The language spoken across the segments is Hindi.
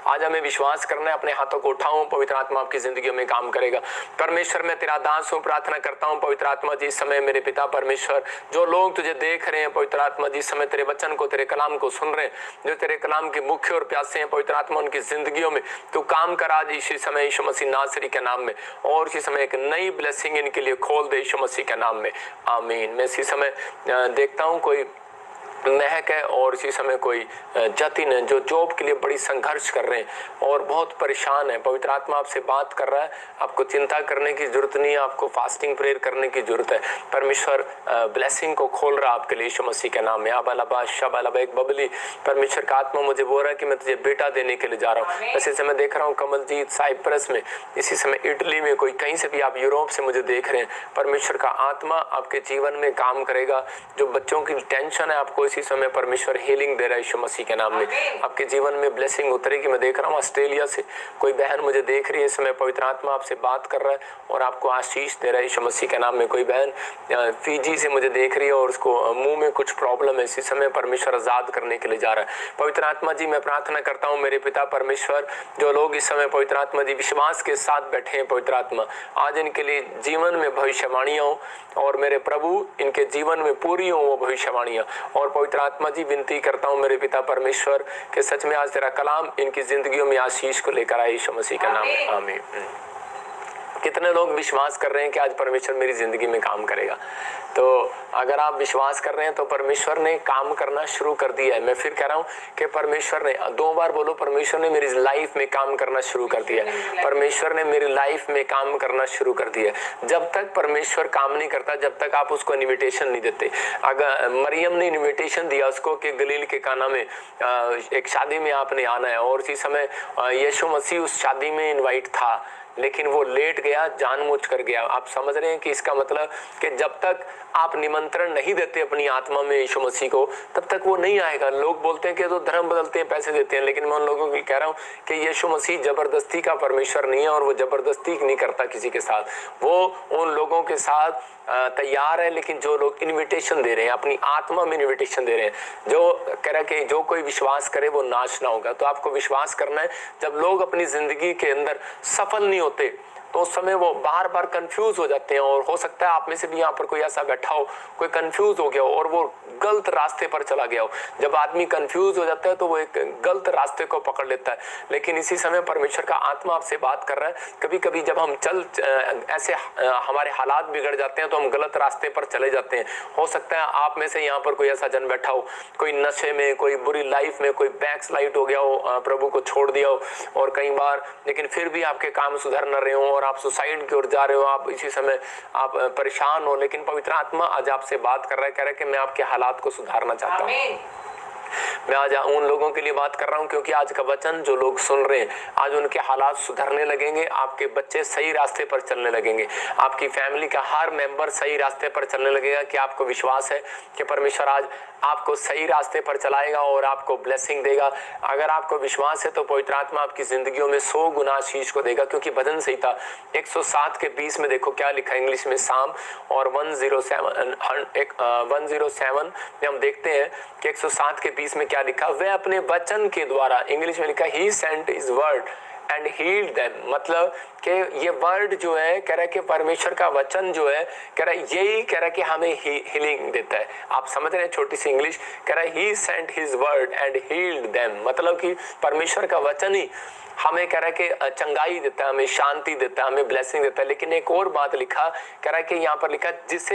आज हमें विश्वास करना है, अपने हाथों को उठाऊं, पवित्र आत्मा आपकी जिंदगी में काम करेगा। परमेश्वर मैं तेरा दास हूं, प्रार्थना करता हूं पवित्र आत्मा जी इस समय मेरे पिता परमेश्वर, जो लोग तुझे देख रहे हैं पवित्र आत्मा जी इस समय तेरे वचन को, तेरे कलाम को सुन रहे हैं, जो तेरे कलाम के मुख्य और प्यासे हैं पवित्र आत्मा, उनकी जिंदगियों में तू काम करा आज इसी समय यीशु मसीह नासरी के नाम में। और इसी समय एक नई ब्लेसिंग इनके लिए खोल दे यीशु मसीह के नाम में, आमीन। मैं इसी समय देखता हूं कोई महक है और इसी समय कोई जतिन है जो जॉब के लिए बड़ी संघर्ष कर रहे हैं और बहुत परेशान है। पवित्र आत्मा आपसे बात कर रहा है, आपको चिंता करने की जरूरत नहीं है, आपको फास्टिंग प्रेयर करने की जरूरत है। परमेश्वर ब्लेसिंग को खोल रहा है आपके लिए यीशु मसीह के नाम में। आबालाबा शबालाबा एक बबली परमेश्वर का आत्मा मुझे बोल रहा है कि मैं तुझे बेटा देने के लिए जा रहा हूँ। इसी समय देख रहा हूँ कमलजीत साइप्रस में, इसी समय इटली में, कोई कहीं से भी आप यूरोप से मुझे देख रहे हैं, परमेश्वर का आत्मा आपके जीवन में काम करेगा। जो बच्चों की टेंशन है आपको इसी समय परमेश्वर हीलिंग दे रहा है यीशु मसीह के नाम में। आपके जीवन में ब्लेसिंग उतरेगी। मैं देख रहा हूँ ऑस्ट्रेलिया से कोई बहन मुझे देख रही है इस समय, पवित्र आत्मा आपसे बात कर रहा है और आपको आशीष दे रहा है यीशु मसीह के नाम में। कोई बहन फीजी से मुझे देख रही है और उसको मुंह में कुछ प्रॉब्लम है, इसी समय परमेश्वर आजाद करने के लिए जा रहा है। पवित्र आत्मा जी मैं प्रार्थना करता हूँ मेरे पिता परमेश्वर, जो लोग इस समय पवित्र आत्मा जी विश्वास के साथ बैठे हैं पवित्र आत्मा, आज इनके लिए जीवन में भविष्यवाणियां हो और मेरे प्रभु इनके जीवन में पूरी हो वो भविष्यवाणियां। और पवित्र आत्मा जी विनती करता हूँ मेरे पिता परमेश्वर कि सच में आज तेरा कलाम इनकी जिंदगियों में आशीष को लेकर आए यीशु मसीह का नाम में, आमीन। कितने लोग विश्वास कर रहे हैं कि आज परमेश्वर मेरी जिंदगी में काम करेगा? तो अगर आप विश्वास कर रहे हैं तो परमेश्वर ने काम करना शुरू कर दिया है। मैं फिर कह रहा हूँ कि परमेश्वर ने, 2 बार बोलो, परमेश्वर ने मेरी लाइफ में काम करना शुरू कर दिया है। परमेश्वर ने मेरी लाइफ में काम करना शुरू कर दिया है। जब तक परमेश्वर काम नहीं करता, जब तक आप उसको इन्विटेशन नहीं देते। अगर मरियम ने इन्विटेशन दिया उसको कि गलील के काना में एक शादी में आपने आना है, और इसी समय यीशु मसीह उस शादी में इन्वाइट था, लेकिन वो लेट गया, जानबूझ कर गया। आप समझ रहे हैं कि इसका मतलब कि जब तक आप निमंत्रण नहीं देते अपनी आत्मा में यीशु मसीह को, तब तक वो नहीं आएगा। लोग बोलते हैं कि तो धर्म बदलते हैं, पैसे देते हैं, लेकिन मैं उन लोगों को कह रहा हूँ कि यीशु मसीह जबरदस्ती का परमेश्वर नहीं है और वो जबरदस्ती नहीं करता किसी के साथ। वो उन लोगों के साथ तैयार है, लेकिन जो लोग इन्विटेशन दे रहे हैं, अपनी आत्मा में इन्विटेशन दे रहे हैं, जो कह रहा है कि जो कोई विश्वास करे वो नाश ना होगा। तो आपको विश्वास करना है। जब लोग अपनी जिंदगी के अंदर सफल नहीं होते तो उस समय वो बार बार कंफ्यूज हो जाते हैं, और हो सकता है आप में से भी यहाँ पर कोई ऐसा बैठा हो, कोई कंफ्यूज हो गया हो और वो गलत रास्ते पर चला गया हो। जब आदमी कंफ्यूज हो जाता है तो वो एक गलत रास्ते को पकड़ लेता है। लेकिन इसी समय परमेश्वर का आत्मा आपसे बात कर रहा है, कभी कभी जब हम ऐसे हमारे हालात बिगड़ जाते हैं तो हम गलत रास्ते पर चले जाते हैं। हो सकता है आप में से यहाँ पर कोई ऐसा जन बैठा हो, कोई नशे में, कोई बुरी लाइफ में, कोई बैकस्लाइड हो गया हो, प्रभु को छोड़ दिया हो और कई बार, लेकिन फिर भी आपके काम सुधर न रहे हो और आप सुसाइड की ओर जा रहे हो, आप इसी समय आप परेशान हो। लेकिन पवित्र आत्मा आज आपसे बात कर रहा है, कह रहा है कि मैं आपके हालात को सुधारना चाहता हूँ। मैं आज उन लोगों के लिए बात कर रहा हूं क्योंकि आज का वचन जो लोग सुन रहे हैं, आज उनके हालात सुधरने लगेंगे, आपके बच्चे सही रास्ते पर चलने लगेंगे, आपकी फैमिली का हर मेंबर सही रास्ते पर चलने लगेगा। कि आपको विश्वास है कि परमेश्वर आज आपको सही रास्ते पर चलाएगा और आपको ब्लेसिंग देगा? अगर आपको विश्वास है तो पवित्र आत्मा आपकी जिंदगियों में 100 गुना आशीष को देगा। क्योंकि भजन संहिता 107 के 20 में देखो क्या लिखा है इंग्लिश में, साम और 107 में हम देखते हैं कि 107 के 20 में क्या लिखा, वह अपने वचन के द्वारा, इंग्लिश में लिखा he sent his word and healed them. मतलब कि ये वर्ड जो है, कह रहा है कि परमेश्वर का वचन जो है, कह रहा है यही, कह रहा है कि हमें हीलिंग देता है। आप समझ रहे हैं छोटी सी इंग्लिश, कह रहा है he sent his word and healed them. मतलब कि परमेश्वर का वचन ही हमें, कह रहा है कि चंगाई देता है, हमें शांति देता है, हमें ब्लेसिंग देता है। लेकिन एक और बात लिखा, कह रहा है कि यहाँ पर लिखा जिस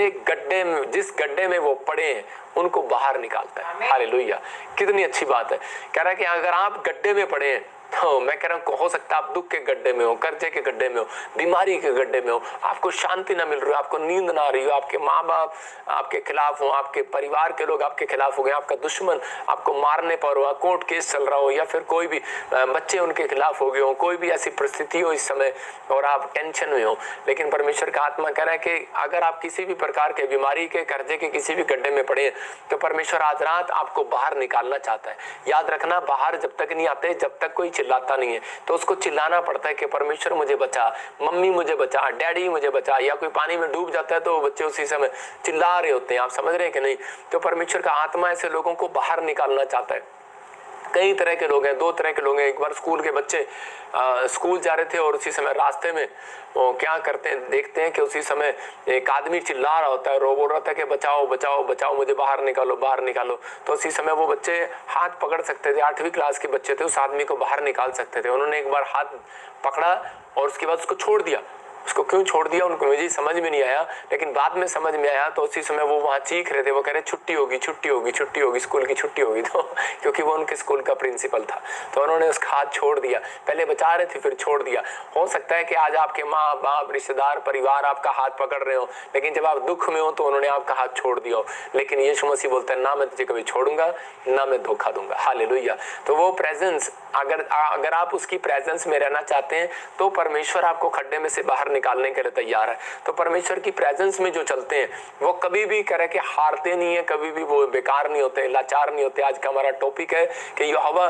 गड्ढे में वो पड़े हैं उनको बाहर निकालता है। हालेलुया, कितनी अच्छी बात है। कह रहा है कि अगर आप गड्ढे में पड़े हैं तो मैं कह रहा हूँ हो सकता है आप दुख के गड्ढे में हो, कर्जे के गड्ढे में हो, बीमारी के गड्ढे में हो, आपको शांति ना मिल रही हो, आपको नींद ना आ रही हो, आपके माँ बाप आपके खिलाफ हो, आपके परिवार के लोग आपके खिलाफ हो गए, आपका दुश्मन आपको मारने पर हो, कोर्ट केस चल रहा हो, या फिर कोई भी बच्चे उनके खिलाफ हो गए हो, कोई भी ऐसी परिस्थिति हो इस समय और आप टेंशन में हो। लेकिन परमेश्वर का आत्मा कह रहा है कि अगर आप किसी भी प्रकार के बीमारी के, कर्जे के किसी भी गड्ढे में पड़े तो परमेश्वर आज रात आपको बाहर निकालना चाहता है। याद रखना, बाहर जब तक नहीं आते, जब तक कोई चिल्लाता नहीं है, तो उसको चिल्लाना पड़ता है कि परमेश्वर मुझे बचा, मम्मी मुझे बचा, डैडी मुझे बचा। या कोई पानी में डूब जाता है तो बच्चे उसी समय चिल्ला रहे होते हैं। आप समझ रहे हैं कि नहीं? तो परमेश्वर का आत्मा ऐसे लोगों को बाहर निकालना चाहता है। कई तरह के लोग हैं, दो तरह के लोग हैं। एक बार स्कूल के बच्चे स्कूल जा रहे थे और उसी समय रास्ते में वो क्या करते हैं, देखते हैं कि उसी समय एक आदमी चिल्ला रहा होता है, रो बोल रहा था कि बचाओ बचाओ बचाओ, मुझे बाहर निकालो बाहर निकालो। तो उसी समय वो बच्चे हाथ पकड़ सकते थे, 8वीं क्लास के बच्चे थे, उस आदमी को बाहर निकाल सकते थे। उन्होंने एक बार हाथ पकड़ा और उसके बाद उसको छोड़ दिया। उसको क्यों छोड़ दिया उनको मुझे समझ में नहीं आया, लेकिन बाद में समझ में आया। तो उसी समय वो वहाँ चीख रहे थे, वो कह रहे छुट्टी होगी छुट्टी होगी छुट्टी होगी, स्कूल की छुट्टी होगी। तो क्योंकि वो उनके स्कूल का प्रिंसिपल था, तो उन्होंने उसका हाथ छोड़ दिया। पहले बचा रहे थे फिर छोड़ दिया। हो सकता है कि आज आपके माँ बाप रिश्तेदार परिवार आपका हाथ पकड़ रहे हो, लेकिन जब आप दुख में हो तो उन्होंने आपका हाथ छोड़ दिया हो। लेकिन यीशु मसीह बोलता है ना मैं तुझे कभी छोड़ूंगा ना मैं धोखा दूंगा। हालेलुया। तो वो प्रेजेंस, अगर आप उसकी प्रेजेंस में रहना चाहते हैं तो परमेश्वर आपको खड्डे में से बाहर निकालने के लिए तैयार है। तो परमेश्वर की प्रेजेंस में जो चलते हैं वो कभी भी करे कि हारते नहीं है, कभी भी वो बेकार नहीं होते, लाचार नहीं होते। आज का हमारा टॉपिक है कि यहोवा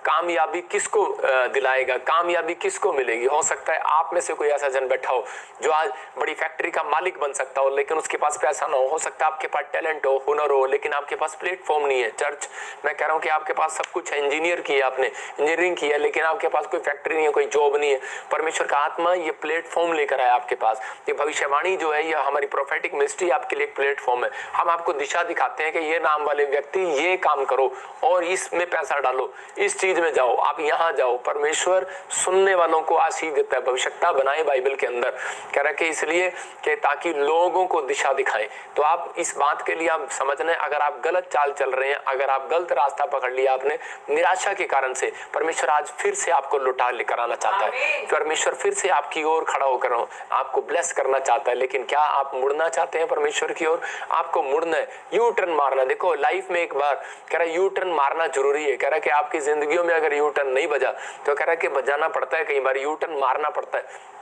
कामयाबी किसको दिलाएगा, कामयाबी किसको मिलेगी। हो सकता है आप में से कोई ऐसा जन बैठा हो जो आज बड़ी फैक्ट्री का मालिक बन सकता हो, लेकिन उसके पास पैसा ना हो सकता है आपके पास टैलेंट हो, हुनर हो, लेकिन आपके पास प्लेटफॉर्म नहीं है। चर्च मैं कह रहा हूँ कि आपके पास सब कुछ है, इंजीनियर किया आपने, इंजीनियरिंग की है, लेकिन आपके पास कोई फैक्ट्री नहीं है, कोई जॉब नहीं है। परमेश्वर का आत्मा ये प्लेटफॉर्म लेकर आया आपके पास। ये भविष्यवाणी जो है, ये हमारी प्रोफेटिक मिनिस्ट्री आपके लिए एक प्लेटफॉर्म है। हम आपको दिशा दिखाते हैं कि ये नाम वाले व्यक्ति ये काम करो और इसमें पैसा डालो, इस चीज में जाओ, आप यहाँ जाओ। परमेश्वर सुनने वालों को आशीष देता है। भविष्यता बनाए बाइबल के अंदर कह रहा है कि इसलिए कि ताकि लोगों को दिशा दिखाएं। तो आप इस बात के लिए आप समझना, अगर आप गलत चाल चल रहे हैं, अगर आप गलत रास्ता पकड़ लिया आपने निराशा के कारण से, परमेश्वर आज फिर से आपको लौटा लेकर आना चाहता है। परमेश्वर फिर से आपकी ओर खड़ा होकर आपको ब्लेस करना चाहता है। लेकिन क्या आप मुड़ना चाहते हैं परमेश्वर की ओर? आपको मुड़ना है, यू टर्न मारना। देखो लाइफ में एक बार कह रहा है यू टर्न मारना जरूरी है। कह रहा है कि आपकी जिंदगियों में अगर यू टर्न नहीं बजा तो कह रहा है कि बजाना पड़ता है, कई बार यू टर्न मारना पड़ता है।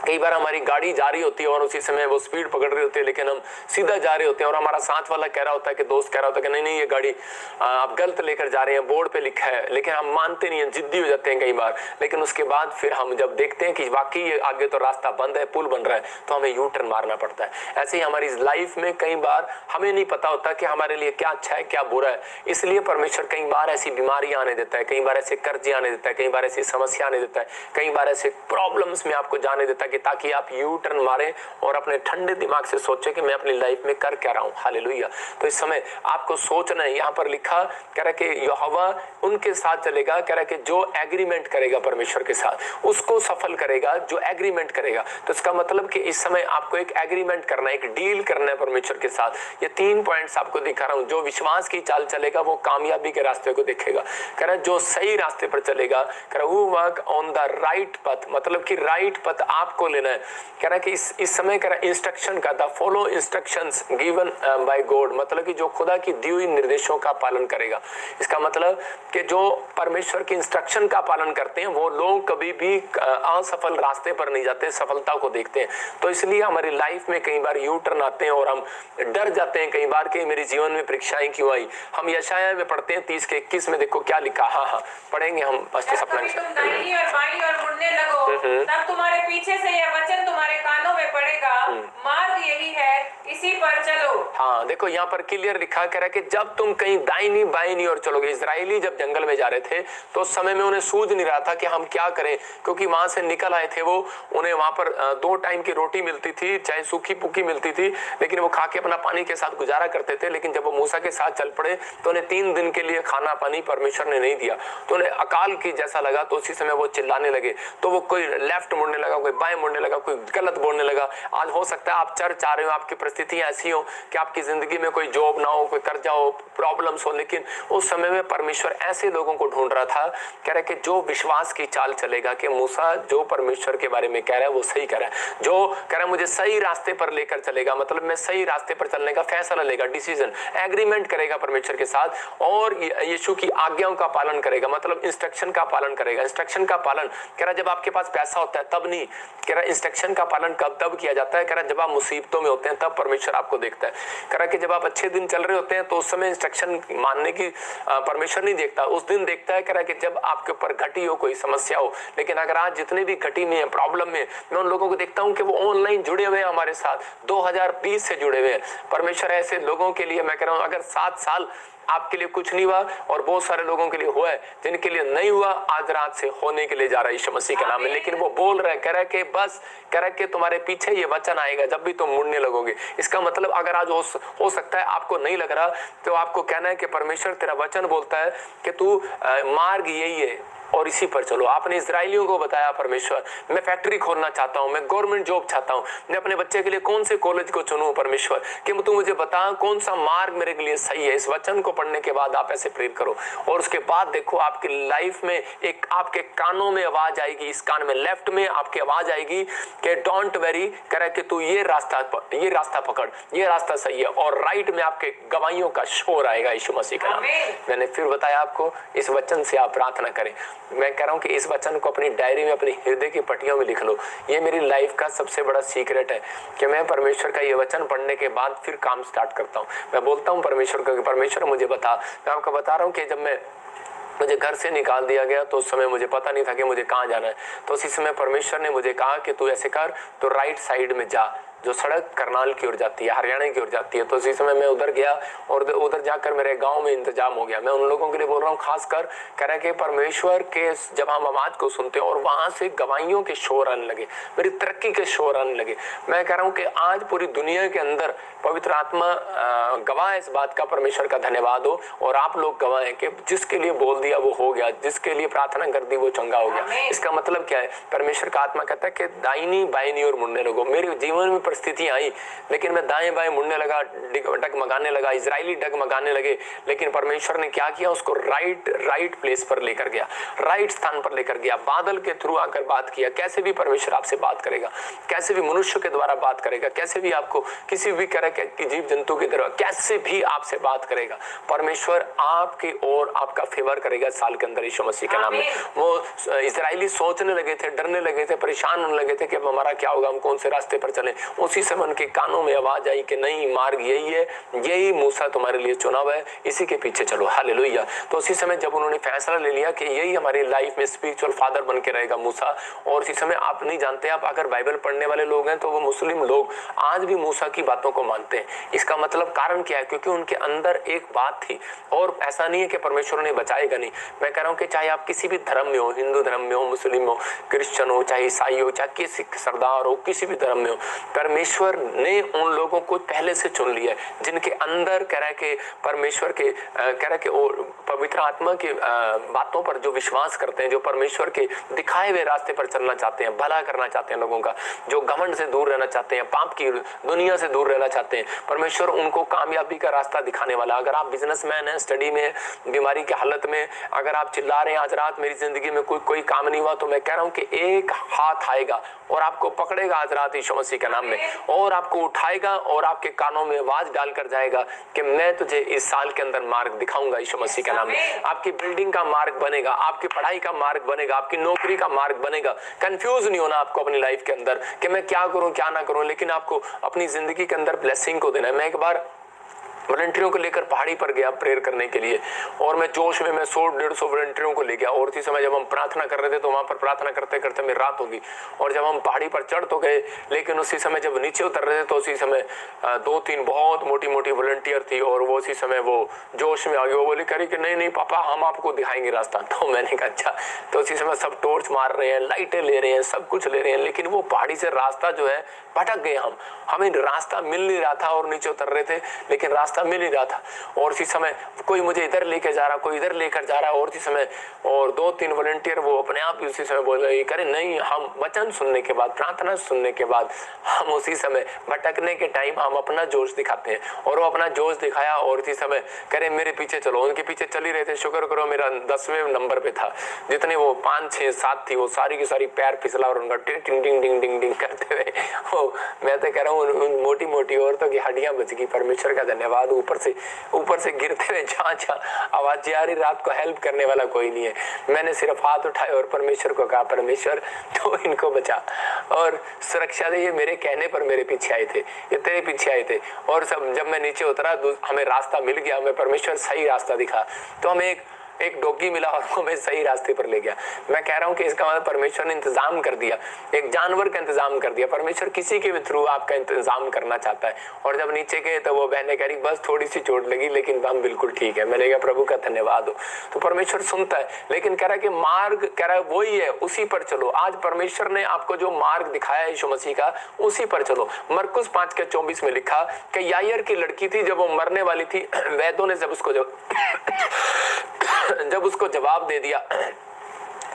कई बार हमारी गाड़ी जा रही होती है और उसी समय वो स्पीड पकड़ रही होती है, लेकिन हम सीधा जा रहे होते हैं और हमारा साथ वाला कह रहा होता है कि दोस्त कह रहा होता है कि नहीं नहीं ये गाड़ी आप गलत लेकर जा रहे हैं, बोर्ड पे लिखा है, लेकिन हम मानते नहीं हैं, जिद्दी हो जाते हैं कई बार। लेकिन उसके बाद फिर हम जब देखते हैं कि वाकई आगे तो रास्ता बंद है, पुल बन रहा है, तो हमें यू टर्न मारना पड़ता है। ऐसे ही हमारी लाइफ में कई बार हमें नहीं पता होता कि हमारे लिए क्या अच्छा है क्या बुरा है। इसलिए परमेश्वर कई बार ऐसी बीमारियां आने देता है, कई बार ऐसे कर्जे आने देता है, कई बार ऐसी समस्या आने देता है, कई बार ऐसे प्रॉब्लम्स में आपको जाने देता है कि ताकि आप यू टर्न मारे और अपने ठंडे दिमाग से सोचे कि मैं अपनी लाइफ में कर क्या रहा हूं। हालेलुया। तो इस समय आपको सोचना है। यहाँ पर लिखा कह रहा कि यहोवा उनके साथ चलेगा, कह रहा कि जो एग्रीमेंट करेगा परमेश्वर के साथ उसको सफल करेगा, जो एग्रीमेंट करेगा। तो इसका मतलब कि इस समय आपको एक एग्रीमेंट करना है, एक डील करना है परमेश्वर के साथ। ये 3 पॉइंट्स आपको दिखा रहा हूं। जो विश्वास की चाल चलेगा वो कामयाबी के रास्ते को देखेगा। कह रहा जो सही रास्ते पर चलेगा, कह रहा वो वर्क ऑन द राइट पथ, मतलब कि राइट पथ आपको लेना है। कह रहा है कि इस समय कह रहा है इंस्ट्रक्शन का the follow instructions given by God, मतलब कि जो खुदा की दी हुई निर्देशों का पालन करेगा। इसका मतलब कि जो परमेश्वर की इंस्ट्रक्शन का पालन करते हैं वो लोग कभी भी असफल रास्ते पर नहीं जाते, सफलता को देखते हैं। तो इसलिए हमारी लाइफ में कई बार यू टर्न आते हैं और हम डर जाते हैं कई बार कि मेरे जीवन में परीक्षाएं क्यों आई। हम यशाया में पढ़ते हैं 30 के 21 में, देखो क्या लिखा। हाँ पढ़ेंगे हम बस सपना। तुम दाहिनी और बाईं ओर मुड़ने लगो, तब तुम्हारे पीछे से यह वचन तुम्हारे कानों में पड़ेगा, मार्ग यही है, इसी पर चलो। हाँ देखो यहाँ पर क्लियर लिखा कह रहा है कि जब तुम कहीं दाहिनी बाईं ओर चलोगे। इजरायली जब जंगल में जा रहे थे तो उस समय में उन्हें सूझ नहीं रहा था कि हम क्या करें, क्योंकि वहां से निकल आए थे वो, उन्हें वहां पर 2 टाइम की रोटी मिलती थी, चाहे सूखी पुकी मिलती थी, लेकिन वो खा के अपना पानी के साथ गुजारा करते थे। लेकिन जब वो मूसा के साथ चल पड़े तो उन्हें 3 दिन के लिए खाना पानी परमेश्वर ने नहीं दिया, तो उन्हें अकाल की जैसा लगा। तो उसी समय वो चिल्लाने लगे, तो वो कोई लेफ्ट मुड़ने लगा, कोई बाएं मुड़ने लगा, कोई गलत बोलने लगा। आज हो सकता है आप चर्च आ रहे हो, आपकी परिस्थितियां ऐसी हो कि आपकी जिंदगी में कोई जॉब ना हो, कोई कर्जा हो, प्रॉब्लम्स हो, लेकिन उस समय में परमेश्वर ऐसे लोगों को ढूंढ रहा था। कह रहा है कि जो विश्वास की चाल चलेगा, कि मूसा जो परमेश्वर के बारे में कह रहा है वो सही कह रहा है, जो कह रहा है मुझे सही रास्ते पर लेकर चलेगा, मतलब मैं सही रास्ते पर चलने का फैसला लेगा, डिसीजन एग्रीमेंट करेगा परमेश्वर के साथ, और यीशु की आज्ञाओं का पालन करेगा, मतलब इंस्ट्रक्शन का पालन करेगा। इंस्ट्रक्शन का पालन कह रहा जब आपके पास पैसा होता है तब नहीं, कह रहा इंस्ट्रक्शन का पालन कब तब किया जाता है, कह रहा जब आप मुसीबतों में होते हैं तब परमेश्वर आपको देखता है। कह रहा कि जब आप अच्छे दिन चल रहे होते हैं तो उस समय इंस्ट्रक्शन मानने की परमेश्वर नहीं देखता, उस दिन देखता है। कह रहा कि जब आपके ऊपर घटी हो, कोई समस्या हो। लेकिन अगर आज जितने भी घटी में है, प्रॉब्लम में, मैं उन लोगों को देखता हूं कि वो ऑनलाइन जुड़े हुए हैं हमारे साथ, 2020 से जुड़े हुए हैं। परमेश्वर ऐसे लोगों के लिए मैं कह रहा हूं, अगर 7 साल आपके लिए कुछ नहीं हुआ और बहुत सारे लोगों के लिए हुआ है, जिनके लिए नहीं हुआ आज रात से होने के लिए जा रहा है यीशु मसीह के नाम में। लेकिन वो बोल रहे कह रहे कि बस कह रहे कि तुम्हारे पीछे ये वचन आएगा जब भी तुम मुड़ने लगोगे। इसका मतलब अगर आज हो सकता है आपको नहीं लग रहा, तो आपको कहना है कि परमेश्वर तेरा वचन बोलता है कि तू मार्ग यही है और इसी पर चलो। आपने इजराइलियों को बताया परमेश्वर मैं फैक्ट्री खोलना चाहता हूं, मैं गवर्नमेंट जॉब चाहता हूं, मैं अपने बच्चे के लिए कौन से कॉलेज को चुनूं परमेश्वर, कि तू मुझे बता कौन सा मार्ग मेरे लिए सही है। इस वचन को पढ़ने के बाद आप ऐसे प्रेयर करो और उसके बाद देखो आपकी लाइफ में एक आपके कानों में आवाज आएगी, इस कान में लेफ्ट में आपकी आवाज आएगी कि डोंट वेरी, करे कि तू ये रास्ता पकड़, ये रास्ता सही है। और राइट में आपके गवाहियों का शोर आएगा यीशु मसीह का नाम। मैंने फिर बताया आपको इस वचन से आप प्रार्थना करें। मैं कह रहा हूं कि इस वचन को अपनी डायरी में अपनी हृदय की पट्टियों में लिख लो। ये मेरी लाइफ का सबसे बड़ा सीक्रेट है कि मैं परमेश्वर का ये वचन पढ़ने के बाद फिर काम स्टार्ट करता हूं। मैं बोलता हूं परमेश्वर को, परमेश्वर मुझे बता। मैं आपको बता रहा हूं कि जब मुझे घर से निकाल दिया गया तो उस समय मुझे पता नहीं था कि मुझे कहाँ जाना है। तो उसी समय परमेश्वर ने मुझे कहा कि तू ऐसे कर, तो राइट साइड में जा, जो सड़क करनाल की ओर जाती है, हरियाणा की ओर जाती है। तो उसी समय मैं उधर गया और उधर जाकर मेरे गांव में इंतजाम हो गया। मैं उन लोगों के लिए बोल रहा हूँ खासकर, कह रहे कि परमेश्वर के जब हम आवाज को सुनते हैं और वहां से गवाहियों के शोर आने लगे, मेरी तरक्की के शोर आने लगे। मैं कह रहा हूँ कि आज पूरी दुनिया के अंदर पवित्र आत्मा गवाह इस बात का, परमेश्वर का धन्यवाद हो। और आप लोग गवाह हैं कि जिसके लिए बोल दिया वो हो गया, जिसके लिए प्रार्थना कर दी वो चंगा हो गया। इसका मतलब क्या है? परमेश्वर का आत्मा कहता है कि दाहिनी बाहिनी और मुड़ने लगो। मेरे जीवन में परिस्थितियां आई लेकिन मैं दाएं बाएं मुड़ने लगा, डगमगाने लगा, इजरायली डगमगाने लगे। लेकिन परमेश्वर ने क्या किया? उसको राइट प्लेस पर लेकर गया, राइट स्थान पर लेकर गया। बादल के थ्रू आकर बात किया। कैसे भी परमेश्वर आपसे बात करेगा, कैसे भी मनुष्य के द्वारा बात करेगा, कैसे भी आपको किसी भी तरह के जीव जंतु की तरह कैसे भी आपसे बात करेगा। परमेश्वर आपकी ओर आपका फेवर करेगा साल के अंदर यीशु मसीह के नाम में। वो इजरायली सोचने लगे थे, डरने लगे थे, परेशान होने लगे थे कि अब हमारा क्या होगा, हम कौन से रास्ते पर चलें। उसी समय उनके कानों में आवाज आई कि नहीं, मार्ग यही है, यही मूसा तुम्हारे लिए चुना हुआ है, इसी के पीछे चलो। हालेलुया। तो उसी समय जब उन्होंने फैसला ले लिया कि यही हमारी लाइफ में स्पिरिचुअल फादर बन के रहेगा मूसा। और उसी समय आप नहीं जानते, आप अगर बाइबल पढ़ने वाले लोग हैं तो वो मुस्लिम लोग आज भी मूसा की बातों को मानते हैं। इसका मतलब कारण क्या है? क्योंकि उनके अंदर एक बात थी। और ऐसा नहीं है कि परमेश्वर उन्हें बचाएगा नहीं। मैं कह रहा हूं कि चाहे आप किसी भी धर्म में हो, हिंदू धर्म में हो, मुस्लिम हो, क्रिश्चियन हो, चाहे ईसाई हो, चाहे किसी सरदार हो, किसी भी धर्म में हो, परमेश्वर ने उन लोगों को पहले से चुन लिया है जिनके अंदर कह रहा है कि परमेश्वर के कह रहा है कि पवित्र आत्मा की बातों पर जो विश्वास करते हैं, जो परमेश्वर के दिखाए हुए रास्ते पर चलना चाहते हैं, भला करना चाहते हैं लोगों का, जो घमंड से दूर रहना चाहते हैं, पाप की दुनिया से दूर रहना चाहते हैं। परमेश्वर उनको कामयाबी का रास्ता दिखाने वाला। अगर आप बिजनेसमैन हैं, स्टडी में, बीमारी की हालत में, अगर आप चिल्ला रहे हैं आज रात मेरी जिंदगी में कोई काम नहीं हुआ, तो मैं कह रहा हूं कि एक हाथ आएगा और आपको पकड़ेगा आज रात यीशु मसीह के नाम में, और आपको उठाएगा और आपके कानों में आवाज डालकर जाएगा कि मैं तुझे इस साल के अंदर मार्ग दिखाऊंगा यीशु मसीह के नाम में। आपकी बिल्डिंग का मार्ग बनेगा, आपकी पढ़ाई का मार्ग बनेगा, आपकी नौकरी का मार्ग बनेगा। कंफ्यूज नहीं होना आपको अपनी लाइफ के अंदर कि मैं क्या करूं क्या ना करूं, लेकिन आपको अपनी जिंदगी के अंदर ब्लेसिंग को देना है। मैं एक बार वॉलंटियरों को लेकर पहाड़ी पर गया प्रेयर करने के लिए, और मैं जोश में मैं 100-150 वॉलंटियरों को ले गया। और उसी समय जब हम प्रार्थना कर रहे थे तो वहां पर प्रार्थना करते करते मेरी रात होगी। और जब हम पहाड़ी पर चढ़ तो गए, लेकिन उसी समय जब नीचे उतर रहे थे तो उसी समय 2-3 बहुत मोटी मोटी वॉलंटियर थी, और वो उसी समय वो जोश में आ गई। वो बोली करी कि नहीं नहीं पापा, हम आपको दिखाएंगे रास्ता। तो मैंने कहा अच्छा। तो उसी समय सब टॉर्च मार रहे हैं, लाइटें ले रहे हैं, सब कुछ ले रहे हैं, लेकिन वो पहाड़ी से रास्ता जो है भटक गए हमें रास्ता मिल नहीं रहा था। और नीचे उतर रहे थे लेकिन रास्ता मिल नहीं रहा था। और इसी समय कोई मुझे इधर लेके जा रहा, कोई इधर लेकर जा रहा। और इसी समय और 2-3 वॉलंटियर वो अपने आप ही उसी समय बोल रहे करे नहीं, हम वचन सुनने के बाद, प्रार्थना सुनने के बाद हम उसी समय भटकने के टाइम हम अपना जोश दिखाते हैं। और वो अपना जोश दिखाया और इसी समय करे मेरे पीछे चलो। उनके पीछे चल ही रहे थे। शुक्र करो मेरा 10वें नंबर पे था। जितने वो 5, 6, 7 थी वो सारी की सारी पैर फिसला और उनका टिंग टिंग टिंग टिंग टिंग टिंग करते हुए मैं तो कह रहा हूँ मोटी मोटी औरतों की हड्डियां बच गई। परमेश्वर का धन्यवाद। ऊपर से गिरते हुए जहाँ आवाज आ रही, रात को हेल्प करने वाला कोई नहीं है। मैंने सिर्फ हाथ उठाए और परमेश्वर को कहा परमेश्वर तो इनको बचा और सुरक्षा दे। ये मेरे कहने पर मेरे पीछे आए थे, ये तेरे पीछे आए थे। और सब जब मैं नीचे उतरा हमें रास्ता मिल गया, हमें परमेश्वर सही रास्ता दिखा। तो हम एक एक डॉगी मिला और वो मैं सही रास्ते पर ले गया। मैं कह रहा हूँ कि इसका मतलब परमेश्वर ने इंतजाम कर दिया, एक जानवर का इंतजाम कर दिया। परमेश्वर किसी के भी थ्रू आपका इंतजाम करना चाहता है। और जब नीचे गए तो वो बहने कह रही बस थोड़ी सी चोट लगी लेकिन हम बिल्कुल ठीक है। मैंने कहा प्रभु का धन्यवाद हो। तो परमेश्वर सुनता है, लेकिन कह रहा है कि मार्ग कह रहा है वही है, उसी पर चलो। आज परमेश्वर ने आपको जो मार्ग दिखाया यीशु मसीह का, उसी पर चलो। मरकुस 5:24 में लिखा कि यायर की लड़की थी, जब वो मरने वाली थी, वैद्यों ने जब उसको जवाब दे दिया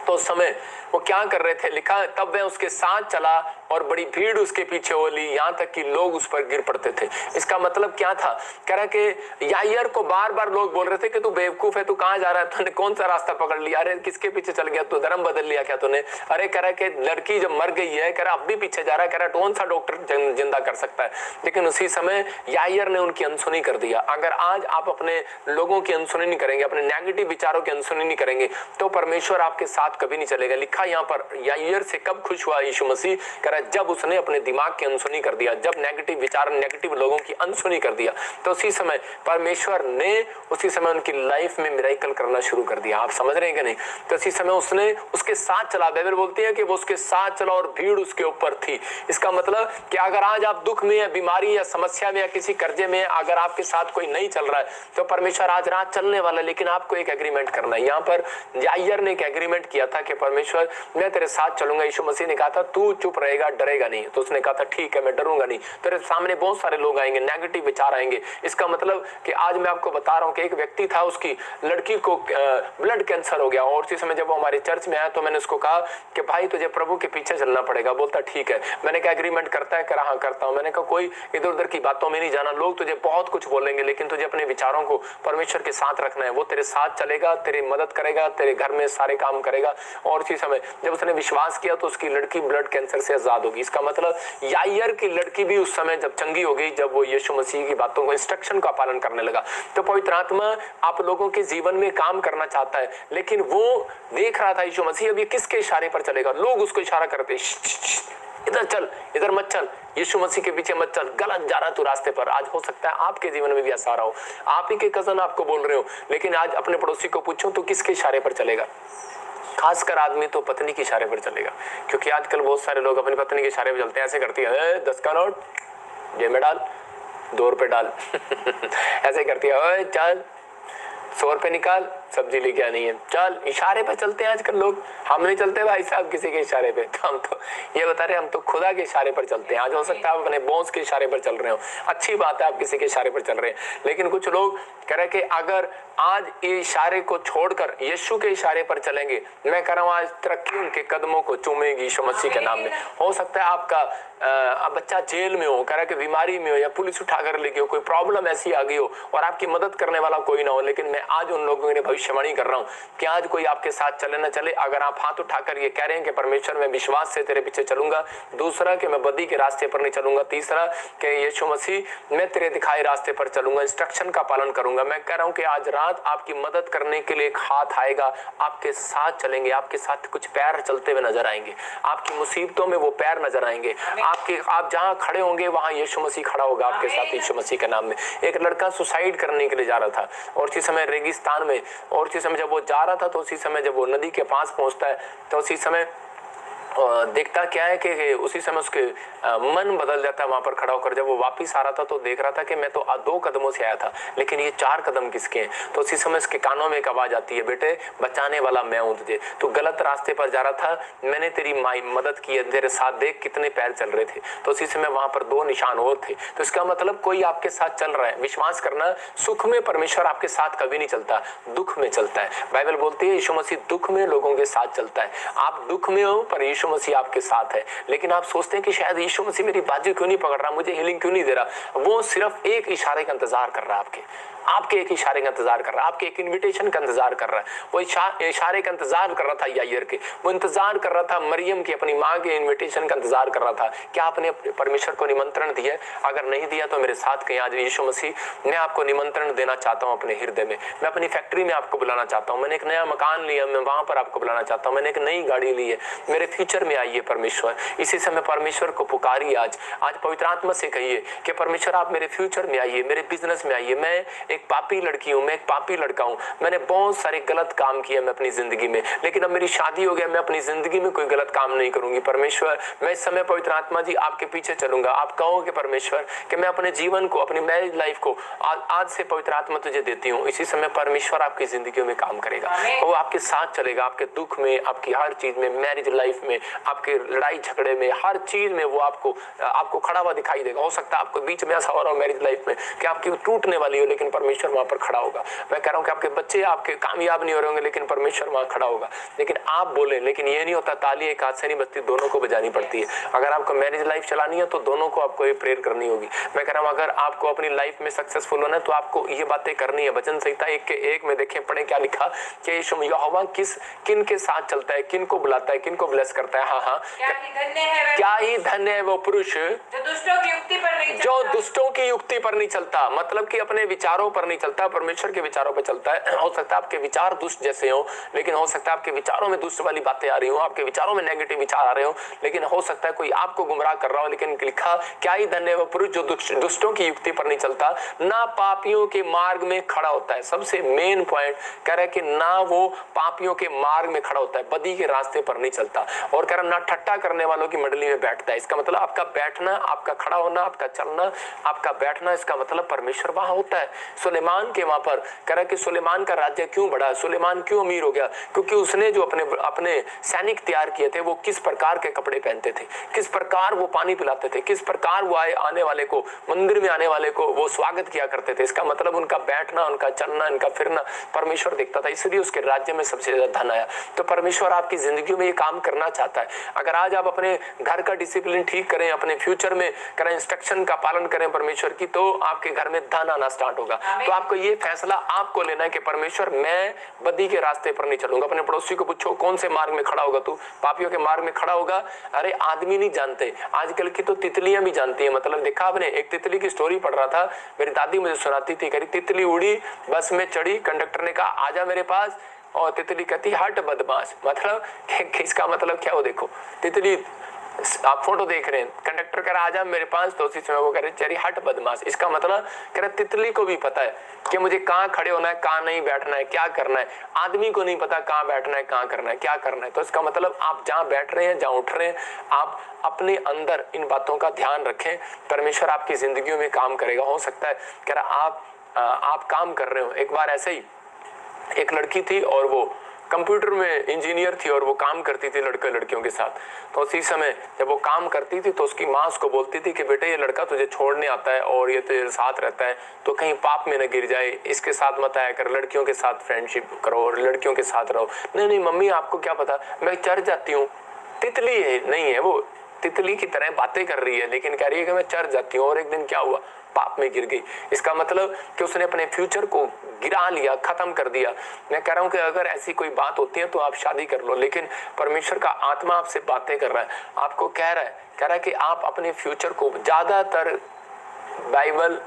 तो उस समय वो क्या कर रहे थे, लिखा तब वह उसके साथ चला और बड़ी भीड़ उसके पीछे होली, यहाँ तक कि लोग उस पर गिर पड़ते थे। इसका मतलब क्या था, कह रहा कि यायर को बार बार लोग बोल रहे थे कि तू बेवकूफ है, तू कहाँ जा रहा है, तूने कौन सा रास्ता पकड़ लिया, अरे किसके पीछे चल गया, तू धर्म बदल लिया क्या तूने। अरे कह रहा कि लड़की जब मर गई है, कह रहा अब भी पीछे जा रहा है, कह रहा कौन सा डॉक्टर जिंदा कर सकता है। लेकिन उसी समय यायर ने उनकी अनसुनी कर दिया। अगर आज आप अपने लोगों की अनसुनी नहीं करेंगे, अपने नेगेटिव विचारों की अनसुनी नहीं करेंगे, तो परमेश्वर आपके साथ कभी नहीं चलेगा। लिखा यहाँ पर यायर से कब खुश हुआ यीशु मसीह, कह रहा जब उसने अपने दिमाग की अनसुनी कर दिया, जब नेगेटिव विचार, नेगेटिव लोगों की अनसुनी कर दिया, तो उसी समय परमेश्वर ने उसी समय उनकी लाइफ में मिरेकल करना शुरू कर दिया। आप समझ रहे हैं कि नहीं। तो उसी समय उसने उसके साथ चला। बाइबल बोलती है कि वो उसके साथ चला और भीड़ उसके ऊपर थी। इसका मतलब कि अगर आज आप दुख में या बीमारी या समस्या में या किसी कर्जे में, अगर आपके साथ कोई नहीं चल रहा है, तो परमेश्वर आज रात चलने वाला है। लेकिन आपको एक एग्रीमेंट करना है। यहाँ पर यायर ने एक एग्रीमेंट किया था कि परमेश्वर मैं तेरे साथ चलूंगा। यीशु मसीह ने कहा था तू चुप रहेगा, डरेगा नहीं। तो उसने कहा था ठीक है, मैं डरूंगा नहीं। तेरे सामने बहुत सारे लोग आएंगे, नेगेटिव विचार आएंगे। इसका मतलब कि आज मैं आपको बता रहा हूं कि एक व्यक्ति था, उसकी लड़की को ब्लड कैंसर हो गया। और उसी समय जब वो हमारे चर्च में आया तो मैंने उसको कहा कि भाई तुझे प्रभु के पीछे चलना पड़ेगा। बोलता ठीक है। मैंने कहा एग्रीमेंट करता है, कहा हाँ करता हूं। मैंने कहा कोई इधर उधर की बातों में नहीं जाना। लोग तुझे बहुत कुछ बोलेंगे, लेकिन तुझे अपने विचारों को परमेश्वर के साथ रखना है। वो तेरे साथ चलेगा, तेरी मदद करेगा, तेरे घर में सारे काम करेगा। और उसी समय जब उसने विश्वास किया तो उसकी लड़की ब्लड कैंसर से आजाद होगी। इसका मतलब यायर की लड़की भी उस समय जब चंगी हो गई, जब वो यीशु मसीह की बातों को, इंस्ट्रक्शन का पालन करने लगा। तो पवित्र आत्मा आप लोगों के जीवन में काम करना चाहता है, लेकिन वो देख रहा था यीशु मसीह अब ये किसके इशारे पर चलेगा। लोग उसको इशारा करते, इधर चल, इधर मत चल, यीशु मसीह के पीछे मत चल, गलत जा रहा तू रास्ते पर। आज हो सकता है आपके जीवन में भी ऐसा रहा हो, आप ही के कजन आपको बोल रहे हो, लेकिन आज अपने पड़ोसी को पूछो तो किसके इशारे पर चलेगा। खासकर आदमी तो पत्नी के इशारे पर चलेगा, क्योंकि आजकल बहुत सारे लोग अपनी पत्नी के इशारे पर चलते हैं। ऐसे करती है 10 का नोट जेब में डाल, 2 रुपए डाल ऐसे करती है, चल 100 रुपए निकाल, सब्जी लेके आनी है, चल। इशारे पे चलते हैं आजकल लोग। हम नहीं चलते भाई साहब किसी के इशारे पे, तो हम तो ये बता रहे हम तो खुदा के इशारे पर चलते हैं। आज हो सकता है आप अपने बॉस के इशारे पर चल रहे हो, अच्छी बात है आप किसी के इशारे पर चल रहे हैं। लेकिन कुछ लोग कह रहे कि अगर आज ये इशारे को छोड़कर यीशु के इशारे पर चलेंगे, मैं कह रहा हूँ आज तरक्की उनके कदमों को चूमेगी यीशु मसीह के नाम में। हो सकता है आपका बच्चा जेल में हो, कह रहा है कि बीमारी में हो, या पुलिस उठाकर ले गई हो, कोई प्रॉब्लम ऐसी आ गई हो और आपकी मदद करने वाला कोई ना हो। लेकिन मैं आज उन लोगों की भविष्यवाणी कर रहा हूँ कि आज कोई आपके साथ चले ना चले, अगर आप हाथ उठाकर ये कह रहे हैं कि परमेश्वर मैं विश्वास से तेरे पीछे चलूंगा, दूसरा कि मैं बदी के रास्ते पर नहीं चलूंगा, तीसरा कि यीशु मसीह मैं तेरे दिखाए रास्ते पर चलूंगा, इंस्ट्रक्शन का पालन करूंगा। मैं कह रहा हूं कि आज रात आपकी मदद करने के लिए एक हाथ आएगा, आपके साथ चलेंगे, आपके साथ कुछ पैर चलते हुए नजर आएंगे, आपकी मुसीबतों में वो पैर नजर आएंगे। आप जहां खड़े होंगे वहां यीशु मसीह खड़ा होगा आपके साथ यीशु मसीह के नाम में। एक लड़का सुसाइड करने के लिए जा रहा था और उसी समय रेगिस्तान में, और उसी समय जब वो जा रहा था तो उसी समय जब वो नदी के पास पहुंचता है तो उसी समय देखता क्या है कि उसी समय उसके मन बदल जाता है वहां पर खड़ा होकर। जब वो वापस आ रहा था तो देख रहा था कि मैं तो 2 कदमों से आया था, लेकिन ये 4 कदम किसके हैं। तो उसी समय उसके कानों में एक आवाज आती है, बेटे बचाने वाला मैं हूं तुझे, तो गलत रास्ते पर जा रहा था, मैंने तेरी मदद की है, तेरे साथ देख कितने पैर चल रहे थे। तो उसी समय वहां पर 2 निशान और थे। तो इसका मतलब कोई आपके साथ चल रहा है। विश्वास करना, सुख में परमेश्वर आपके साथ कभी नहीं चलता, दुख में चलता है। बाइबल बोलती है यीशु मसीह दुख में लोगों के साथ चलता है। आप दुख में हो पर यीशु मसीह आपके साथ है, लेकिन आप सोचते हैं कि शायद यीशु मसीह मेरी बाजू क्यों नहीं पकड़ रहा, मुझे हीलिंग क्यों नहीं दे रहा। वो सिर्फ एक इशारे का इंतजार कर रहा है, आपके एक इशारे का इंतजार कर रहा है, आपके एक इनविटेशन का इंतजार कर रहा है। वो इशारे का इंतजार कर रहा था यायर के, वो इंतजार कर रहा था मरियम की, अपनी माँ के इनविटेशन का इंतजार कर रहा था। क्या आपने परमेश्वर को निमंत्रण दिया? अगर नहीं दिया तो मेरे साथ कहीं आज यीशु मसीह मैं आपको निमंत्रण देना चाहता हूँ अपने हृदय में। मैं अपनी फैक्ट्री में आपको बुलाना चाहता हूँ, मैंने एक नया मकान लिया, मैं वहां पर आपको बुलाना चाहता हूँ, मैंने एक नई गाड़ी ली है, मेरे फ्यूचर में आइए परमेश्वर। इसी समय परमेश्वर को पुकारिए। आज पवित्र आत्मा से कहिए कि परमेश्वर आप मेरे फ्यूचर में आइए, मेरे बिजनेस में आइए, मैं एक पापी लड़की हूँ, मैं एक पापी लड़का हूँ, मैंने बहुत सारे गलत काम किए मैं अपनी जिंदगी में, लेकिन अब मेरी शादी हो गया, मैं अपनी जिंदगी में कोई गलत काम नहीं करूंगी। परमेश्वर मैं इस समय पवित्र आत्मा जी आपके पीछे चलूंगा। आप कहोगे परमेश्वर कि मैं अपने जीवन को, अपनी मैरिज लाइफ को आज से पवित्र आत्मा तुझे देती हूँ। इसी समय परमेश्वर आपकी जिंदगी में काम करेगा, वो आपके साथ चलेगा, आपके दुख में, आपकी हर चीज में, मैरिज लाइफ में, आपके लड़ाई झगड़े में, हर चीज में वो आपको खड़ा हुआ दिखाई देगा। हो सकता है आपको बीच में ऐसा हो रहा हो मैरिज लाइफ में कि आपकी टूटने वाली हो, लेकिन परमेश्वर वहां पर खड़ा होगा। मैं कह रहा हूँ कि आपके बच्चे आपके कामयाब नहीं हो रहे होंगे, लेकिन परमेश्वर वहां खड़ा होगा। लेकिन आप बोले, लेकिन ये नहीं होता ताली एक हाथ से नहीं बजती, दोनों को बजानी पड़ती है। अगर आपको मैरिज लाइफ चलानी है तो दोनों को आपको ये प्रेयर करनी होगी। मैं कह रहा हूँ अगर आपको अपनी लाइफ में सक्सेसफुल होना है तो आपको ये बातें करनी है। वचन संहिता 1:1 में देखें, पढ़े क्या लिखा कि यहोवा किन के साथ चलता है, किन को बुलाता है, किन को ब्लेस करता है। हाँ, क्या ही धन्य है वो पुरुष जो दुष्टों की युक्ति पर नहीं चलता, मतलब कि अपने विचारों पर नहीं चलता, परमेश्वर के विचारों पर चलता है। हो सकता है आपके विचार दुष्ट जैसे हो, लेकिन हो सकता है आपके विचारों में दुष्ट वाली बातें आ रही हो, आपके विचारों में नेगेटिव विचार आ रहे हो, लेकिन हो सकता है कोई आपको गुमराह कर रहा हो। लेकिन लिखा, क्या ही धन्य है वो पुरुष जो दुष्टों की युक्ति पर नहीं चलता, ना पापियों के मार्ग में खड़ा होता है। सबसे मेन पॉइंट कह रहा है कि ना वो पापियों के मार्ग में खड़ा होता है, बदी के रास्ते पर नहीं चलता, और कह रहा ना ठट्टा करने वालों की मंडली में बैठता है। इसका मतलब आपका बैठना, आपका खड़ा होना, आपका चलना, आपका बैठना, इसका मतलब परमेश्वर वहां होता है। सुलेमान के वहां पर कह रहा है कि सुलेमान का राज्य क्यों बढ़ा, सुलेमान क्यों अमीर हो गया, क्योंकि उसने जो अपने सैनिक तैयार किए थे, वो किस प्रकार के कपड़े पहनते थे, किस प्रकार वो पानी पिलाते थे, किस प्रकार वो आने वाले को, मंदिर में आने वाले को वो स्वागत किया करते थे। इसका मतलब उनका बैठना, उनका चलना, इनका फिरना परमेश्वर देखता था, इसलिए उसके राज्य में सबसे ज्यादा धन आया। तो परमेश्वर आपकी जिंदगी में ये काम करना चाहता है। अगर आज आप अपने घर का डिसिप्लिन ठीक करें, अपने फ्यूचर में करें, इंस्ट्रक्शन का पालन करें परमेश्वर की, तो आपके घर में धन आना स्टार्ट होगा। तो आपको ये फैसला आपको लेना है कि परमेश्वर मैं बदी के रास्ते पर नहीं चलूंगा। अपने पड़ोसी को पूछो कौन से मार्ग में खड़ा होगा तू, पापियों के मार्ग में खड़ा होगा। अरे आदमी नहीं जानते, आजकल की तो तितलियां भी जानती है। मतलब देखा आपने, एक तितली की स्टोरी पढ़ रहा था, मेरी दादी मुझे सुनाती थी, कह रही तितली उड़ी, बस में चढ़ी, कंडक्टर ने कहा आजा मेरे पास, और तितली कहती हट बदमाश। मतलब इसका मतलब क्या हो, देखो तितली, आप फोटो देख रहे हैं, कंडक्टर कह रहा आजा मेरे पास, तो उसी समय वो कह रहे चरी हट बदमाश। इसका मतलब कह रहा तितली को भी पता है कि मुझे कहाँ खड़े होना है, कहाँ नहीं बैठना है, क्या करना है। आदमी को नहीं पता कहाँ बैठना है, कहाँ करना है, क्या करना है। तो इसका मतलब आप जहाँ बैठ रहे हैं, जहाँ उठ रहे हैं, आप अपने अंदर इन बातों का ध्यान रखें, परमेश्वर आपकी जिंदगी में काम करेगा। हो सकता है कह रहा आप काम कर रहे हो। एक बार ऐसे ही एक लड़की थी और वो कंप्यूटर में इंजीनियर थी और वो काम करती थी लड़कियों के साथ। तो उसी समय जब वो काम करती थी तो उसकी माँ उसको बोलती थी कि बेटे ये लड़का तुझे छोड़ने आता है और ये तेरे साथ रहता है, तो कहीं पाप में न गिर जाए, इसके साथ मत आया कर, लड़कियों के साथ फ्रेंडशिप करो और लड़कियों के साथ रहो। नहीं मम्मी आपको क्या पता, मैं चढ़ जाती हूँ। तितली है, नहीं है वो, तितली की तरह बातें कर रही है, लेकिन कह रही है कि मैं चढ़ जाती हूँ। और एक दिन क्या हुआ, पाप में गिर गई। इसका मतलब कि उसने अपने फ्यूचर को गिरा लिया, खत्म कर दिया। मैं कह रहा हूं कि अगर ऐसी कोई बात होती है तो आप शादी कर लो, लेकिन परमेश्वर का आत्मा आपसे बातें कर रहा है, आपको कह रहा है कि आप अपने फ्यूचर को, ज्यादातर बाइबल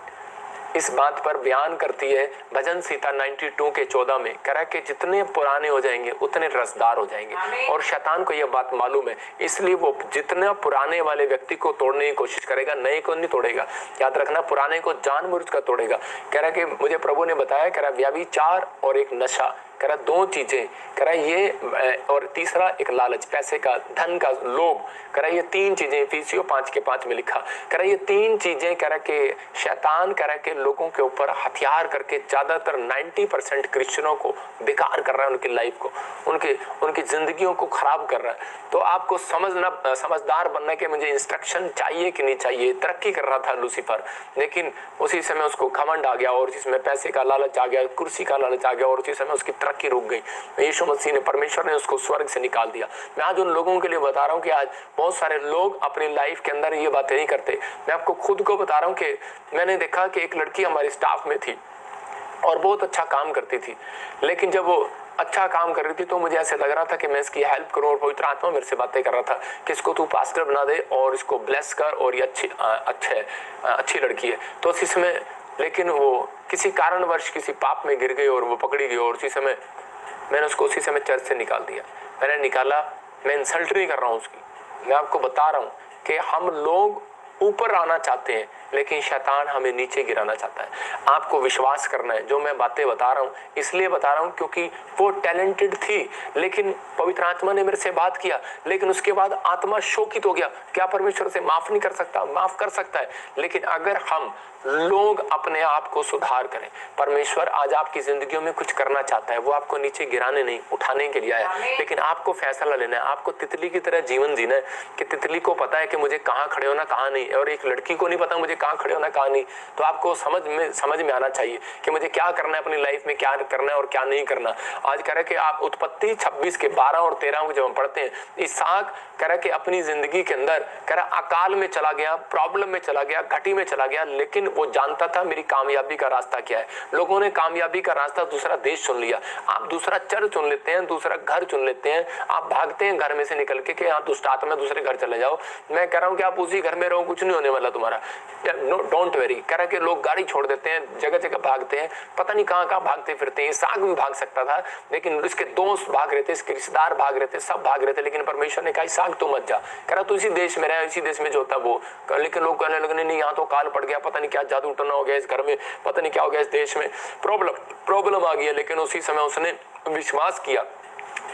इस बात पर बयान करती है, भजन संहिता 92:14 में कह रहा है कि जितने पुराने हो जाएंगे उतने रसदार हो जाएंगे। और शैतान को यह बात मालूम है, इसलिए वो जितना पुराने वाले व्यक्ति को तोड़ने की कोशिश करेगा, नए को नहीं तोड़ेगा। याद रखना, पुराने को जानबूझ कर तोड़ेगा। कह रहा है कि मुझे प्रभु ने बताया, कह रहा व्यभिचार और एक नशा, कह रहा दो चीजें, कह रहा ये, और तीसरा एक लालच, पैसे का, धन का लोभ, कह रहा ये तीन चीजें, इफिसियों 5:5 में लिखा। कह रहा ये तीन चीजें, कह रहा कि शैतान कह रहा कि लोगों के ऊपर हथियार करके ज्यादातर 90% क्रिश्चियनों को बेकार कर रहा है, उनकी लाइफ को, उनकी जिंदगियों को खराब कर रहा है। तो आपको समझदार बनना कि मुझे इंस्ट्रक्शन चाहिए कि नहीं चाहिए। तरक्की कर रहा था लूसीफर, लेकिन उसी समय उसको घमंड आ गया और जिसमें पैसे का लालच आ गया, कुर्सी का लालच आ गया, और उसी समय उसकी तरक्की रुक गई। यीशु मसीह ने, परमेश्वर ने उसको स्वर्ग से निकाल दिया। मैं आज उन लोगों के लिए बता रहा हूँ कि आज बहुत सारे लोग अपनी लाइफ के अंदर ये बातें नहीं करते। मैं आपको खुद को बता रहा हूँ कि मैंने देखा कि एक लड़की हमारे स्टाफ में थी और बहुत अच्छा काम करती थी, लेकिन जब वो अच्छा काम कर रही थी तो मुझे ऐसे लग रहा था कि मैं इसकी हेल्प करूं, और पवित्र आत्मा मेरे से बातें कर रहा था कि इसको तू पास्टर बना दे और इसको ब्लेस कर, और ये अच्छी लड़की है। तो उसी समय, लेकिन वो किसी कारणवश किसी पाप में गिर गई और वो पकड़ी गई, और उसी समय मैंने उसको उसी समय चर्च से निकाल दिया। मैंने निकाला, मैं इंसल्ट नहीं कर रहा हूँ उसकी, मैं आपको बता रहा हूँ कि हम लोग ऊपर आना चाहते हैं, लेकिन शैतान हमें नीचे गिराना चाहता है। आपको विश्वास करना है, जो मैं बातें बता रहा हूँ इसलिए बता रहा हूँ क्योंकि वो टैलेंटेड थी, लेकिन पवित्र आत्मा ने मेरे से बात किया, लेकिन उसके बाद आत्मा शोकित हो गया। क्या परमेश्वर से माफ नहीं कर सकता? माफ कर सकता है, लेकिन अगर हम लोग अपने आप को सुधार करें, परमेश्वर आज आपकी जिंदगियों में कुछ करना चाहता है। वो आपको नीचे गिराने नहीं, उठाने के लिए आया, लेकिन आपको फैसला लेना है। आपको तितली की तरह जीवन जीना है कि तितली को पता है कि मुझे कहाँ खड़े होना कहाँ नहीं, और एक लड़की को नहीं पता मुझे कहाँ खड़े होना कहाँ नहीं। तो आपको समझ में आना चाहिए कि मुझे क्या करना है, अपनी लाइफ में क्या करना है और क्या नहीं करना। आज कह रहे कि आप उत्पत्ति 26 के 12 और 13 को जब हम पढ़ते हैं, इसहाक कह रहा कि अपनी जिंदगी के अंदर कह रहा अकाल में चला गया, प्रॉब्लम में चला गया, घटी में चला गया, लेकिन वो जानता था मेरी कामयाबी का रास्ता क्या है। लोगों ने कामयाबी का रास्ता दूसरा देश चुन लिया। आप दूसरा चर्च चुन लेते हैं, दूसरा घर चुन लेते हैं, आप भागते हैं घर में से निकल के कि हाँ दुष्ट आत्मा दूसरे घर चले जाओ। मैं कह रहा हूँ कि आप उसी घर में रहो, कुछ नहीं होने वाला तुम्हारा। Don't very. कह रहा कि लोग गाड़ी छोड़ देते हैं, जगह जगह भागते हैं, पता नहीं कहाँ कहाँ भागते फिरते हैं। इसहाक भी भाग सकता था, लेकिन इसके दोस्त भाग रहे थे, इसके रिश्तेदार भाग रहे थे, सब भाग रहे थे, लेकिन परमेश्वर ने कहा इसहाक तू मत जा। कह रहा तू इसी देश में रहा, इसी देश में जो होता वो। लेकिन लोग कहने लगे नहीं यहाँ तो काल पड़ गया, पता नहीं क्या जादू टना हो गया इस घर में, पता नहीं क्या हो गया इस देश में, प्रॉब्लम आ गई। लेकिन उसी समय उसने विश्वास किया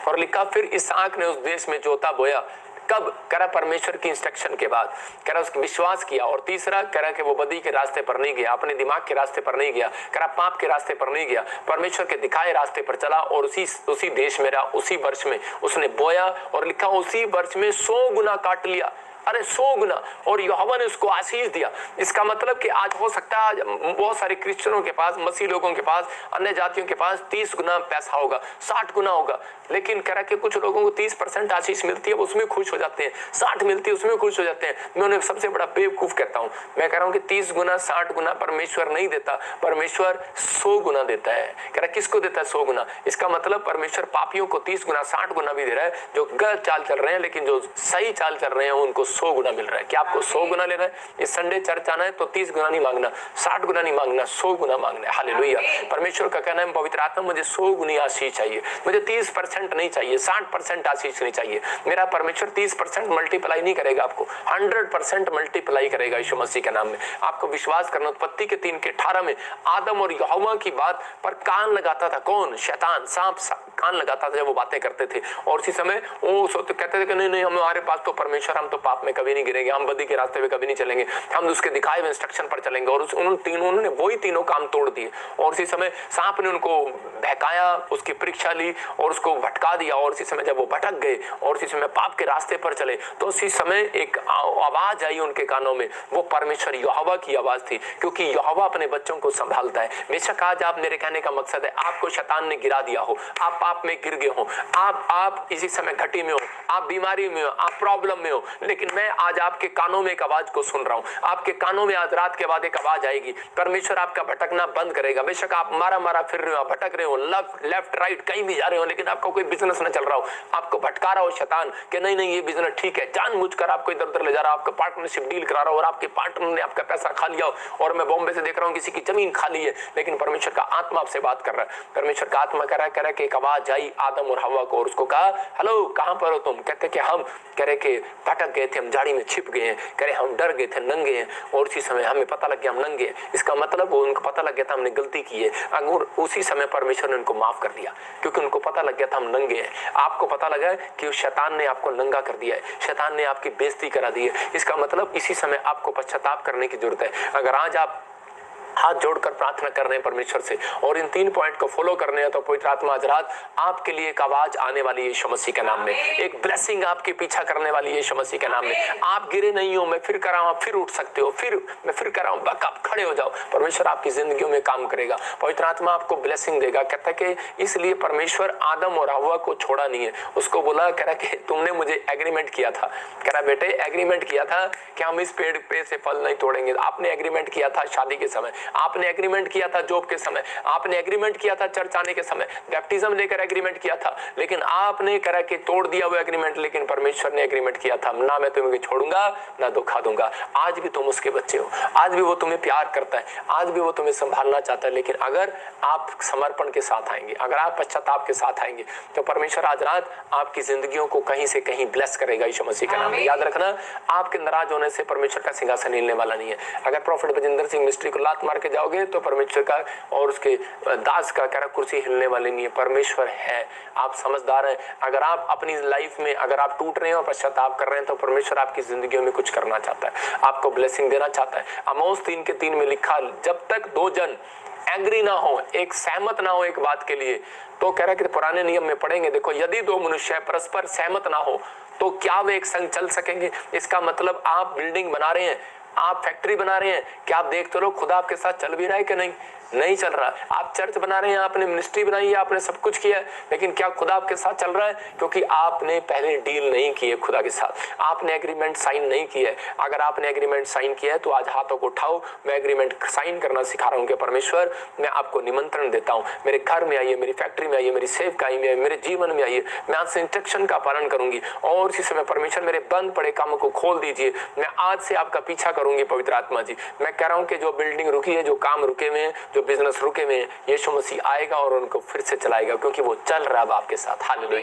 और लिखा फिर इसहाक ने उस देश में जोता बोया। कब? कह रहा परमेश्वर की इंस्ट्रक्शन के बाद। कह रहा उसके विश्वास किया। और तीसरा कह रहा कि वो बदी के रास्ते पर नहीं गया, अपने दिमाग के रास्ते पर नहीं गया, कह रहा पाप के रास्ते पर नहीं गया, परमेश्वर के दिखाए रास्ते पर चला और उसी देश में रहा। उसी वर्ष में उसने बोया और लिखा उसी वर्ष में 100 गुना काट लिया। अरे 100 गुना, और यहोवा ने उसको आशीष दिया। इसका मतलब कि आज हो सकता है बहुत सारे क्रिश्चियनों के पास, मसीह लोगों के पास, अन्य जातियों के पास 30 गुना पैसा होगा, 60 गुना होगा, लेकिन कह रहा कि कुछ लोगों को 30% आशीष मिलती है, उसमें खुश हो जाते हैं, 60 मिलती है उसमें खुश हो जाते हैं। मैं उन्हें सबसे बड़ा बेवकूफ कहता हूं। मैं कह रहा हूं कि 30 गुना 60 गुना परमेश्वर नहीं देता, परमेश्वर 100 गुना देता है। कह रहा किसको देता है 100 गुना? इसका मतलब परमेश्वर पापियों को 30 गुना 60 गुना भी दे रहा है, जो गलत चाल चल रहे हैं, लेकिन जो सही चाल चल रहे हैं उनको 100 गुना मिल रहा है। क्या आपको 100 गुना लेना है? इस संडे चर्च आना है तो 30 गुना नहीं मांगना, 60 गुना नहीं मांगना, 100 गुना मांगना है। हालेलुया। परमेश्वर का कहना है पवित्र आत्मा मुझे 100 गुनी आशीष चाहिए, मुझे 30% नहीं चाहिए, 60% आशीष नहीं चाहिए। मेरा परमेश्वर 30% मल्टीप्लाई नहीं करेगा, आपको 100% मल्टीप्लाई करेगा यीशु मसीह के नाम में। आपको विश्वास करना। उत्पत्ति के 3:18 में आदम और यहोवा की बात पर कान लगाता था कौन? शैतान, सांप कान लगाता था जब वो बातें करते थे। और उसी समय वो कहते थे कि नहीं हमारे पास तो परमेश्वर, हम तो पाप में कभी नहीं गिरेंगे, हम बदी के रास्ते पे कभी नहीं चलेंगे, हम उसके दिखाए हुए इंस्ट्रक्शन पर चलेंगे। और उन्होंने वही तीनों काम तोड़ दिए। और उसी समय सांप ने उनको बहकाया, उसकी परीक्षा ली और उसको भटका दिया। और उसी समय जब वो भटक गए और उसी समय पाप के रास्ते पर चले, तो उसी समय एक आवाज आई उनके कानों में। वो परमेश्वर यहोवा की आवाज थी, क्योंकि यहोवा अपने बच्चों को संभालता है। बेशक आज आप, मेरे कहने का मकसद है, आपको शैतान ने गिरा दिया हो, आप पाप में गिर गए हो, आप इसी समय घटी में हो, आप बीमारी में हो, आप प्रॉब्लम में हो, लेकिन मैं आज आपके कानों में एक आवाज को सुन रहा हूं। आपके कानों में आज रात के बाद एक आवाज आएगी। परमेश्वर आपका भटकना बंद करेगा। बेशक आप मारा फिर रहे हो, भटक रहे हो, लेफ्ट राइट कहीं भी जा रहे हो, लेकिन आपका कोई बिजनेस ना चल रहा हो, आपको भटका रहा हो शैतान कि नहीं ये बिजनेस ठीक है, जानबूझकर आपको इधर उधर ले जा रहा हो, आपका पार्टनरशिप डील करा रहा हो और आपके पार्टनर ने आपका पैसा खा लिया हो। और मैं बॉम्बे से देख रहा हूं किसी की जमीन खाली है, लेकिन परमेश्वर का आत्मा आपसे बात कर रहा है। परमेश्वर का आत्मा कह रहा है कि एक आवाज आई आदम और हवा को, और उसको कहा हेलो कहां पर हो तुम? कहते कि हम कह रहे कि भटक गए थे, हम झाड़ी में छिप गए हैं, कह रहे हम डर गए थे, नंगे हैं, और उसी समय हमें पता लग गया हम नंगे हैं। इसका मतलब वो उनको पता लग गया था हमने गलती की है, और उसी समय परमेश्वर ने उनको माफ कर दिया, क्योंकि उनको पता लग गया था हम नंगे हैं। आपको पता लगा है कि शैतान ने आपको नंगा कर दिया है, शैतान ने आपकी बेइज्जती करा दी है। इसका मतलब इसी समय आपको पश्चाताप करने की जरूरत है। अगर आज आप हाथ जोड़कर प्रार्थना कर रहे हैं परमेश्वर से और इन 3 पॉइंट को फॉलो करने हैं, तो पवित्र आत्मा आज रात आपके लिए एक आवाज आने वाली है यीशु मसीह के नाम में, एक ब्लेसिंग आपके पीछा करने वाली है यीशु मसीह के नाम में। आप गिरे नहीं हो, मैं फिर कर रहा हूं, आप फिर उठ सकते हो, फिर मैं फिर कर रहा हूं, आप खड़े हो जाओ। परमेश्वर आपकी जिंदगियों में काम करेगा, पवित्र आत्मा आपको ब्लेसिंग देगा। कहता है कि इसलिए परमेश्वर आदम और हव्वा को छोड़ा नहीं है, उसको बोला, कह रहा कि तुमने मुझे एग्रीमेंट किया था, कह रहा बेटे एग्रीमेंट किया था कि हम इस पेड़ पे से फल नहीं तोड़ेंगे, आपने एग्रीमेंट किया था शादी के समय, आपने एग्रीमेंट किया था जॉब के समय, आपने एग्रीमेंट किया था चर्च आने के समय, बैप्टिज्म लेकर एग्रीमेंट किया था, लेकिन आपने करा के तोड़ दिया वो एग्रीमेंट। लेकिन परमेश्वर ने एग्रीमेंट किया था, ना मैं तुम्हें छोड़ूंगा ना धोखा दूंगा। आज भी तुम उसके बच्चे हो, आज भी वो तुम्हें प्यार करता है, आज भी वो तुम्हें संभालना चाहता है। लेकिन अगर आप समर्पण के साथ आएंगे, अगर आप पश्चाताप के साथ आएंगे, तो परमेश्वर आज रात आपकी जिंदगियों को कहीं से कहीं ब्लेस करेगा यीशु मसीह के नाम में। याद रखना, आपके नाराज होने से परमेश्वर का सिंहासन हिलने वाला नहीं है। अगर प्रॉफिट बजिंदर सिंह मिस्ट्री को लात मार के जाओगे तो परमेश्वर का और उसके दास का करा कुर्सी हिलने वाली नहीं है। परमेश्वर है, आप समझदार हैं। अगर आप अपनी लाइफ में अगर आप टूट रहे हैं और पश्चाताप कर रहे हैं, तो परमेश्वर आपकी जिंदगी में कुछ करना चाहता है, आपको ब्लेसिंग देना चाहता है। आमोस 3:3 में लिखा, जब तक दो जन एग्री ना हो, एक सहमत ना हो एक बात के लिए, तो कह रहा है कि पुराने नियम में पढ़ेंगे, देखो यदि दो मनुष्य परस्पर सहमत ना हो तो क्या वे एक संग चल सकेंगे। इसका मतलब आप बिल्डिंग बना रहे हैं, आप फैक्ट्री बना रहे हैं, क्या आप देखते रहो खुदा आपके साथ चल भी रहा है कि नहीं चल रहा। आप चर्च बना रहे हैं, आपने मिनिस्ट्री बनाई है, आपने सब कुछ किया है, लेकिन क्या खुदा आपके साथ चल रहा है? क्योंकि आपने पहले डील नहीं की है खुदा के साथ, आपने एग्रीमेंट साइन नहीं किया है। अगर आपने एग्रीमेंट साइन किया है तो आज हाथों को उठाओ, मैं एग्रीमेंट साइन करना सिखा रहा हूँ कि परमेश्वर मैं आपको निमंत्रण देता हूँ, मेरे घर में आइए, मेरी फैक्ट्री में आइए, मेरी सेवकाई में आइए, मेरे जीवन में आइए। मैं आज से इंस्ट्रक्शन का पालन करूंगी और इसी समय परमेश्वर मेरे बंद पड़े कामों को खोल दीजिए। मैं आज से आपका पीछा करूंगी पवित्र आत्मा जी। मैं कह रहा हूँ कि जो बिल्डिंग रुकी है, जो काम रुके हुए हैं, जो बिजनेस रुके हुए हैं, यीशु मसीह आएगा और उनको फिर से चलाएगा, क्योंकि वो चल रहा है अब आपके साथ। हालेलुया।